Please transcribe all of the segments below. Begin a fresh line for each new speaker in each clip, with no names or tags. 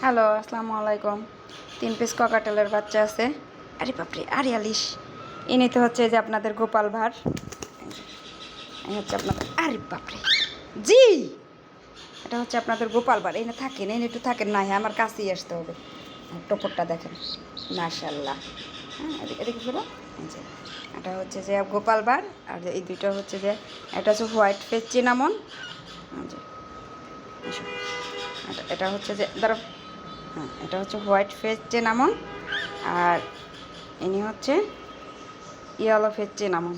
Hello, আসসালামু আলাইকুম। 3 piece ককাটেলের বাচ্চা আছে। আরে বাপরে, আরে আলিশ। ইনি তো হচ্ছে যে আপনাদের গোপাল ভাঁড়। এই হচ্ছে আপনাদের, আরে বাপরে, জি, এটা হচ্ছে আপনাদের গোপাল ভাঁড়। এনে থাকেন, এনে একটু থাকেন না, হ্যাঁ আমার কাছেই আসতে হবে। টোপরটা দেখেন, মাশাল্লাহ। হ্যাঁ, এদিকে এদিকে ফেরো। এই যে এটা হচ্ছে যে গোপাল ভাঁড়, আর এই দুইটা হচ্ছে যে এটা হচ্ছে হোয়াইট ফেস চিনামন। এটা হচ্ছে যে ধরো, হ্যাঁ এটা হচ্ছে হোয়াইট ফেস চিনামন, আর ইনি হচ্ছে ইয়েলো ফেস চিনামন।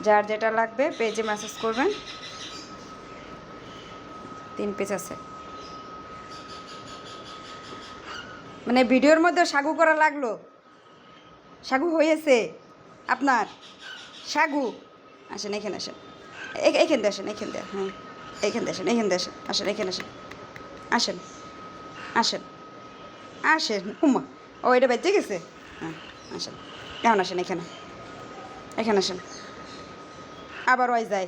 যার যেটা লাগবে পেজে মেসেজ করবেন। 3 পিস আছে। মানে ভিডিওর মধ্যে সাগু করা লাগলো, সাগু হয়েছে আপনার সাগু। আসেন এখানে আসেন, এইখান দিয়ে আসেন, এইখান দিয়ে, হ্যাঁ এইখান দিয়ে আসেন, এইখান দিয়ে আসেন, আসেন এখানে আসেন, আসেন আসেন আসেন। উমা, ও এটা বেঁচে গেছে। হ্যাঁ আসেন, কেমন আসেন এখানে, এখানে আসেন। আবার ওই যায়,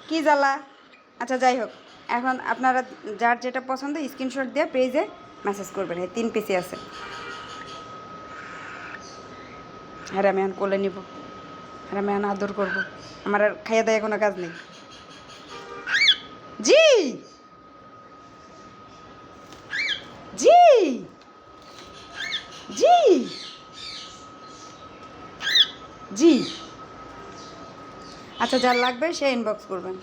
কি জ্বালা। আচ্ছা যাই হোক, এখন আপনারা যার যেটা পছন্দ স্ক্রিনশট দিয়ে পেজে মেসেজ করবেন। এই 3 পিসে আছে। হ্যাঁ আমি এখন কোলে নিব, হ্যাঁ আমি এখন আদর করবো। আমার আর খাইয়া দেয় কোনো কাজ নেই। জি জি জি জি। আচ্ছা যার লাগবে সে ইনবক্স করবেন।